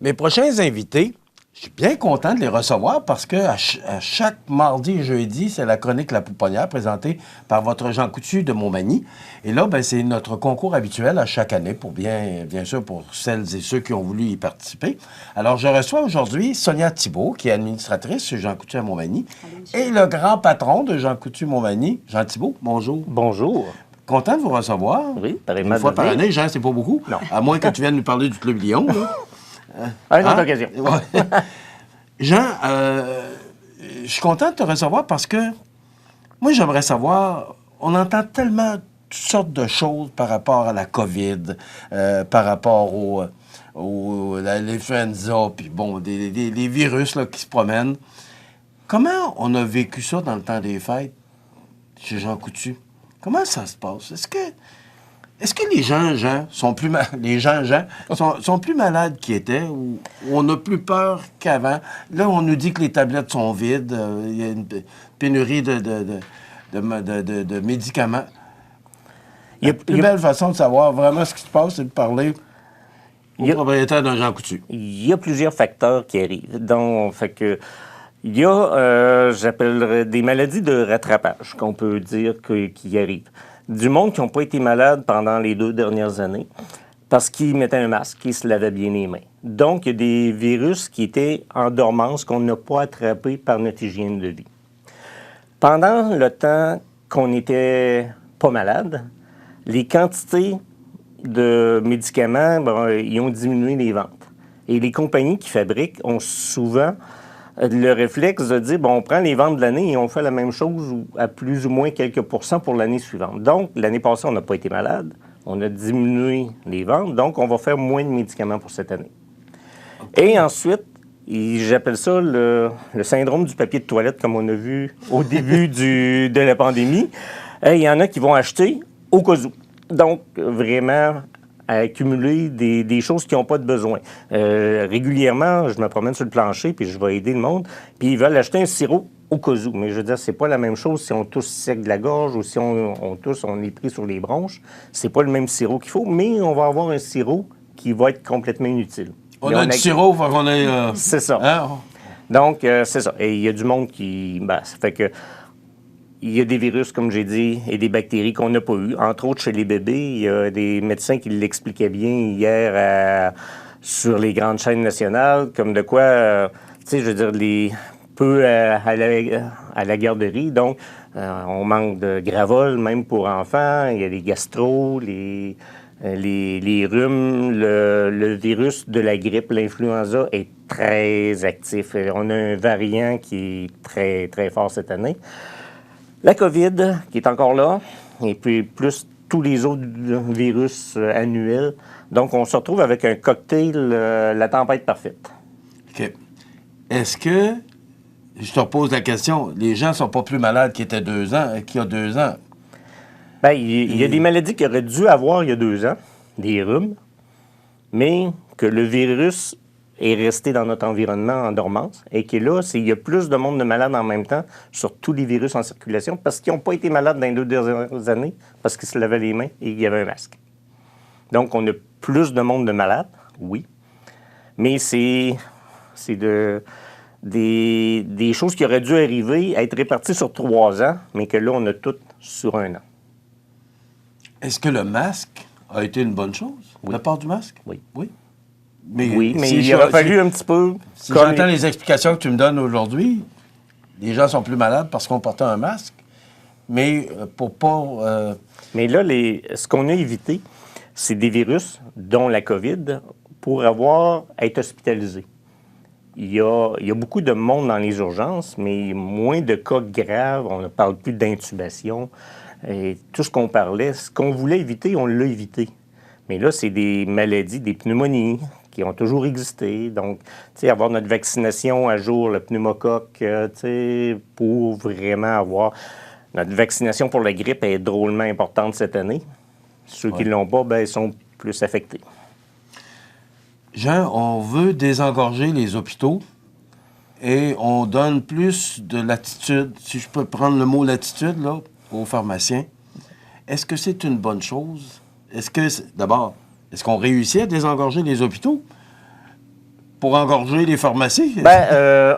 Mes prochains invités, je suis bien content de les recevoir parce que à chaque mardi et jeudi, c'est la chronique La Pouponnière présentée par votre Jean Coutu de Montmagny. Et là, ben, c'est notre concours habituel à chaque année pour bien sûr pour celles et ceux qui ont voulu y participer. Alors, je reçois aujourd'hui Sonia Thibault, qui est administratrice chez Jean Coutu à Montmagny, et le grand patron de Jean Coutu Montmagny, Jean Thibault. Bonjour. Bonjour. Content de vous recevoir. Oui, pareillement. Une fois par année, Jean, c'est pas beaucoup. Non. À moins que tu viennes nous parler du Club Lyon, là. À une autre occasion. Ouais. Jean, je suis content de te recevoir parce que moi, j'aimerais savoir, on entend tellement toutes sortes de choses par rapport à la COVID, par rapport à l'influenza, puis bon, les virus là, qui se promènent. Comment on a vécu ça dans le temps des fêtes chez Jean Coutu? Comment ça se passe? Est-ce que les gens sont plus sont plus malades qu'ils étaient ou on a plus peur qu'avant? Là, on nous dit que les tablettes sont vides, il y a une pénurie de médicaments. La plus belle façon de savoir vraiment ce qui se passe, c'est de parler au propriétaire d'un Jean Coutu. Il y a plusieurs facteurs qui arrivent. Donc, il y a, j'appellerais, des maladies de rattrapage qu'on peut dire qui arrivent. Du monde qui n'ont pas été malades pendant les 2 dernières années parce qu'ils mettaient un masque, qu'ils se lavaient bien les mains. Donc, il y a des virus qui étaient en dormance qu'on n'a pas attrapés par notre hygiène de vie. Pendant le temps qu'on n'était pas malade, les quantités de médicaments, ils ont diminué les ventes. Et les compagnies qui fabriquent ont souvent le réflexe de dire, on prend les ventes de l'année et on fait la même chose à plus ou moins quelques pourcents pour l'année suivante. Donc, l'année passée, on n'a pas été malade, on a diminué les ventes, donc on va faire moins de médicaments pour cette année. Et ensuite, j'appelle ça le syndrome du papier de toilette, comme on a vu au début de la pandémie. Il y en a qui vont acheter au cas où. Donc, vraiment à accumuler des choses qui n'ont pas de besoin. Régulièrement, je me promène sur le plancher, puis je vais aider le monde, puis ils veulent acheter un sirop au cas où. Mais je veux dire, c'est pas la même chose si on tousse sec de la gorge ou si on est pris sur les bronches. C'est pas le même sirop qu'il faut, mais on va avoir un sirop qui va être complètement inutile. On a du sirop, faut qu'on ait... C'est ça. Hein? Donc, c'est ça. Et il y a du monde qui... ça fait que... Il y a des virus, comme j'ai dit, et des bactéries qu'on n'a pas eues. Entre autres, chez les bébés, il y a des médecins qui l'expliquaient bien hier sur les grandes chaînes nationales, comme de quoi, tu sais, je veux dire, à la garderie. Donc, on manque de Gravol, même pour enfants. Il y a les gastro, les rhumes. Le virus de la grippe, l'influenza, est très actif. On a un variant qui est très, très fort cette année. La COVID, qui est encore là, et puis plus tous les autres virus annuels. Donc, on se retrouve avec un cocktail, la tempête parfaite. OK. Est-ce que, je te repose la question, les gens ne sont pas plus malades qu'il y a 2 ans? Bien, il y a des maladies qu'ils auraient dû avoir il y a 2 ans, des rhumes, mais que le virus est resté dans notre environnement en dormance et que là, il y a plus de monde de malades en même temps sur tous les virus en circulation parce qu'ils n'ont pas été malades dans les 2 dernières années parce qu'ils se lavaient les mains et il y avait un masque. Donc, on a plus de monde de malades, oui, mais c'est des choses qui auraient dû arriver, être réparties sur 3 ans, mais que là, on a toutes sur 1 an. Est-ce que le masque a été une bonne chose? Oui. Le port du masque? Oui. Oui? Mais il aurait fallu un petit peu... Si j'entends les explications que tu me donnes aujourd'hui, les gens sont plus malades parce qu'on portait un masque, mais pour pas... Mais là, ce qu'on a évité, c'est des virus, dont la COVID, pour être hospitalisé. Il y a beaucoup de monde dans les urgences, mais moins de cas graves. On ne parle plus d'intubation. Et tout ce qu'on parlait, ce qu'on voulait éviter, on l'a évité. Mais là, c'est des maladies, des pneumonies qui ont toujours existé. Donc, tu sais, avoir notre vaccination à jour, le pneumocoque, tu sais, pour vraiment avoir... Notre vaccination pour la grippe est drôlement importante cette année. Ceux qui ne l'ont pas, ils sont plus affectés. Jean, on veut désengorger les hôpitaux et on donne plus de latitude, si je peux prendre le mot latitude, là, aux pharmaciens. Est-ce que c'est une bonne chose? D'abord, est-ce qu'on réussit à désengorger les hôpitaux? pour engorger les pharmacies?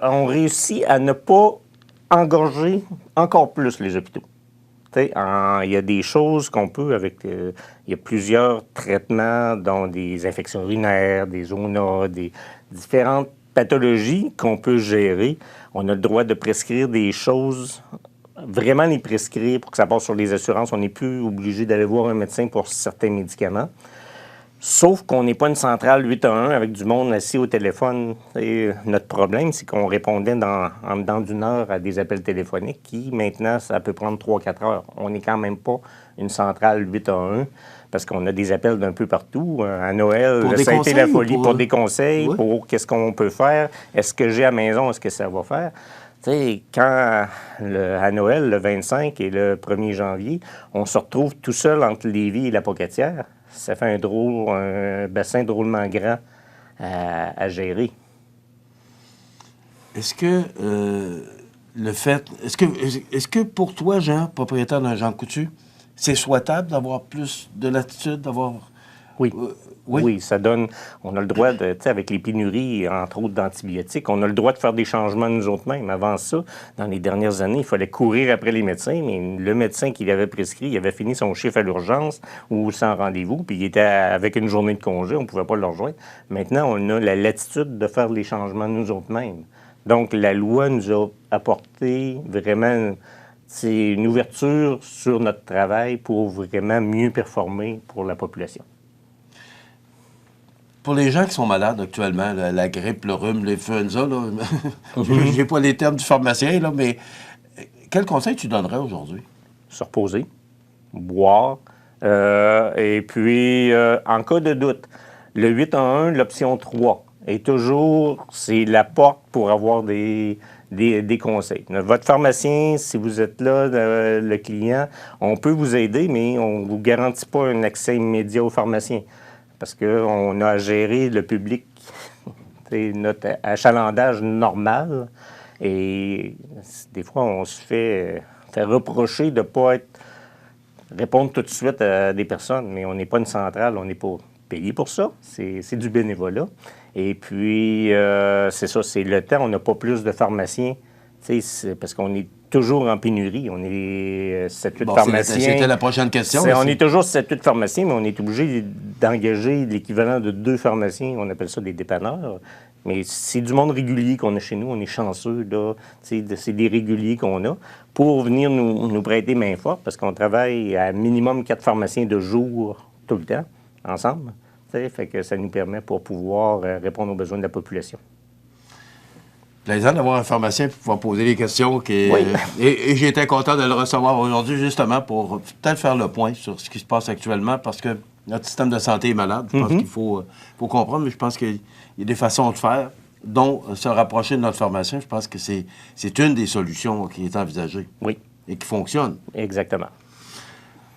On réussit à ne pas engorger encore plus les hôpitaux. Il y a des choses qu'on peut avec... il y a plusieurs traitements, dont des infections urinaires, des zoonoses, des différentes pathologies qu'on peut gérer. On a le droit de prescrire des choses, vraiment les prescrire pour que ça passe sur les assurances. On n'est plus obligé d'aller voir un médecin pour certains médicaments. Sauf qu'on n'est pas une centrale 811 avec du monde assis au téléphone. Et notre problème, c'est qu'on répondait en dedans d'une heure à des appels téléphoniques qui, maintenant, ça peut prendre 3-4 heures. On n'est quand même pas une centrale 811 parce qu'on a des appels d'un peu partout. À Noël, ça a été la folie pour des conseils, oui, pour qu'est-ce qu'on peut faire. Est-ce que j'ai à la maison, est-ce que ça va faire? Tu sais, quand à Noël, le 25 et le 1er janvier, on se retrouve tout seul entre Lévis et la Pocatière. Ça fait un bassin drôlement grand à gérer. Est-ce que est-ce que pour toi, Jean, propriétaire d'un Jean Coutu, c'est souhaitable d'avoir plus de latitude, d'avoir... Oui. Oui, ça donne... On a le droit de... Tu sais, avec les pénuries, entre autres d'antibiotiques, on a le droit de faire des changements nous autres mêmes. Avant ça, dans les dernières années, il fallait courir après les médecins, mais le médecin qui l'avait prescrit, il avait fini son chiffre à l'urgence ou sans rendez-vous, puis il était avec une journée de congé, on ne pouvait pas le rejoindre. Maintenant, on a la latitude de faire les changements nous autres mêmes. Donc, la loi nous a apporté vraiment... C'est une ouverture sur notre travail pour vraiment mieux performer pour la population. Pour les gens qui sont malades actuellement, la grippe, le rhume, l'influenza, je n'ai pas les termes du pharmacien, là, mais quel conseil tu donnerais aujourd'hui? Se reposer, boire, et puis, en cas de doute, le 811, l'option 3, est toujours, c'est la porte pour avoir des conseils. Votre pharmacien, si vous êtes là, le client, on peut vous aider, mais on ne vous garantit pas un accès immédiat au pharmacien. Parce qu'on a à gérer le public, notre achalandage normal. Et des fois, on se fait reprocher de ne pas répondre tout de suite à des personnes. Mais on n'est pas une centrale, on n'est pas payé pour ça. C'est du bénévolat. Et puis, c'est ça, c'est le temps. On n'a pas plus de pharmaciens, parce qu'on est toujours en pénurie. On est 7-8 pharmaciens. C'était la prochaine question. On est toujours 7-8 pharmaciens, mais on est obligé d'engager l'équivalent de 2 pharmaciens. On appelle ça des dépanneurs. Mais c'est du monde régulier qu'on a chez nous. On est chanceux, là. C'est des réguliers qu'on a pour venir nous prêter main forte, parce qu'on travaille à minimum 4 pharmaciens de jour tout le temps, ensemble. Fait que ça nous permet pour pouvoir répondre aux besoins de la population. Plaisant d'avoir un pharmacien pour pouvoir poser les questions. Oui. Et j'ai été content de le recevoir aujourd'hui, justement, pour peut-être faire le point sur ce qui se passe actuellement, parce que notre système de santé est malade. Je pense qu'il faut comprendre, mais je pense qu'il y a des façons de faire, dont se rapprocher de notre pharmacien. Je pense que c'est une des solutions qui est envisagée. Oui. Et qui fonctionne. Exactement.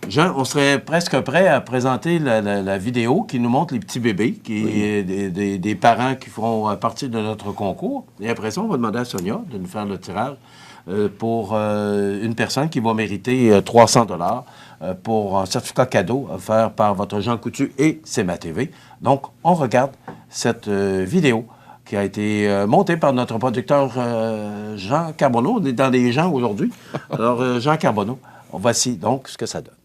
Jean, on serait presque prêt à présenter la vidéo qui nous montre les petits bébés, des parents qui feront partie de notre concours. Et après ça, on va demander à Sonia de nous faire le tirage pour une personne qui va mériter 300 $ pour un certificat cadeau offert par votre Jean Coutu et CMA TV. Donc, on regarde cette vidéo qui a été montée par notre producteur Jean Carbonneau. On est dans les gens aujourd'hui. Alors, Jean Carbonneau, voici donc ce que ça donne.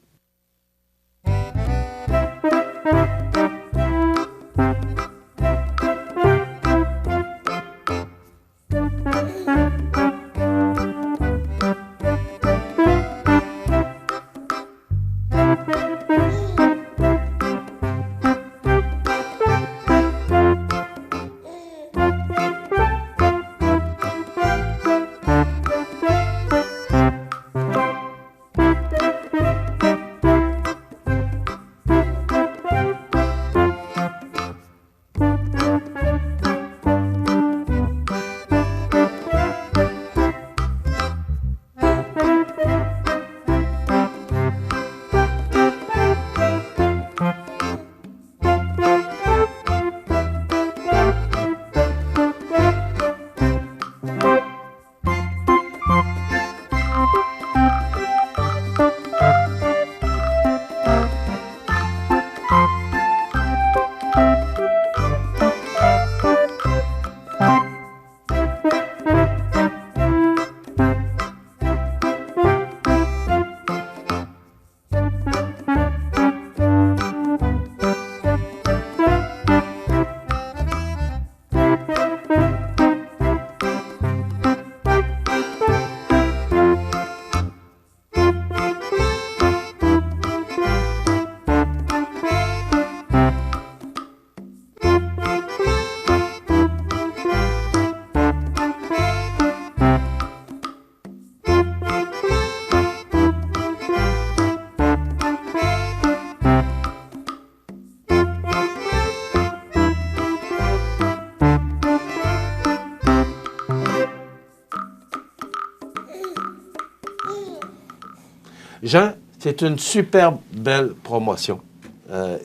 Jean, c'est une superbe belle promotion.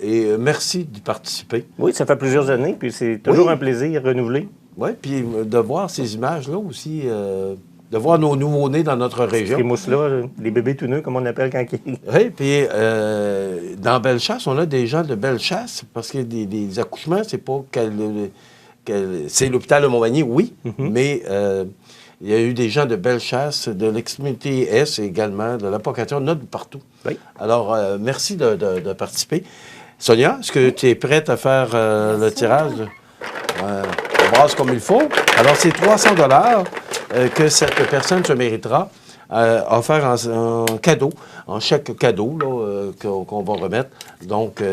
Et merci d'y participer. Oui, ça fait plusieurs années, puis c'est toujours un plaisir renouvelé. Oui, puis de voir ces images-là aussi, de voir nos nouveaux-nés dans notre région. Ces mousses-là, les bébés tout nus, comme on appelle quand ils... Oui, puis dans Bellechasse, on a des gens de Bellechasse, parce que des accouchements, c'est pas c'est l'hôpital de Montmagny, oui, mais il y a eu des gens de Bellechasse, de l'extrémité S également, de la Pocatière, on a de partout. Oui. Alors, merci de participer. Sonia, est-ce que tu es prête à faire le tirage? On brasse comme il faut. Alors, c'est 300 $ que cette personne se méritera offert en cadeau, en chèque cadeau qu'on va remettre. Donc,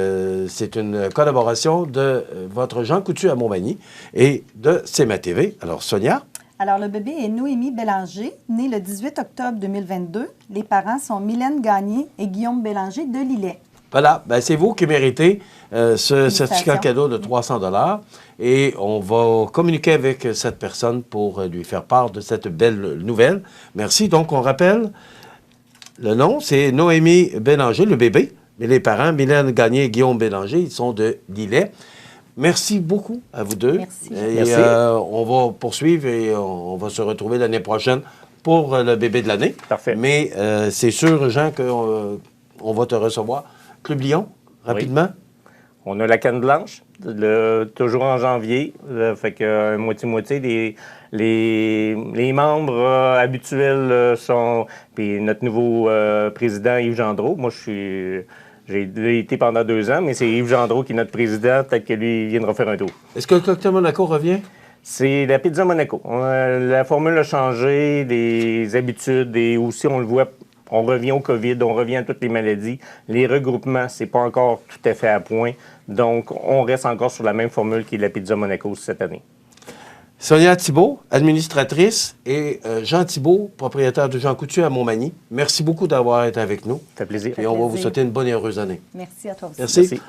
c'est une collaboration de votre Jean Coutu à Montmagny et de CMA TV. Alors, Sonia? Alors, le bébé est Noémie Bélanger, né le 18 octobre 2022. Les parents sont Mylène Gagné et Guillaume Bélanger de Lillet. Voilà, ben, c'est vous qui méritez ce certificat cadeau de 300 $ et on va communiquer avec cette personne pour lui faire part de cette belle nouvelle. Merci. Donc, on rappelle, le nom, c'est Noémie Bélanger, le bébé, mais les parents, Mylène Gagné et Guillaume Bélanger, ils sont de Lillet. Merci beaucoup à vous deux. Merci. Et Merci. on va poursuivre et on va se retrouver l'année prochaine pour le bébé de l'année. Parfait. Mais c'est sûr, Jean, qu'on va te recevoir. Club Lyon, rapidement. Oui. On a la canne blanche, toujours en janvier. Fait que moitié-moitié. Les membres habituels sont... Puis notre nouveau président, Yves Gendreau. Moi, j'ai été pendant 2 ans, mais c'est Yves Gendreau qui est notre président. Peut-être que lui, il viendra faire un tour. Est-ce que le cocktail Monaco revient? C'est la pizza Monaco. La formule a changé, des habitudes, et aussi, on le voit, on revient au COVID, on revient à toutes les maladies. Les regroupements, c'est pas encore tout à fait à point. Donc, on reste encore sur la même formule qui est la pizza Monaco cette année. Sonia Thibault, administratrice, et Jean Thibault, propriétaire de Jean Coutu à Montmagny. Merci beaucoup d'avoir été avec nous. Ça fait plaisir. Et on va vous plaisir. souhaiter une bonne et heureuse année. Merci à toi aussi. Merci.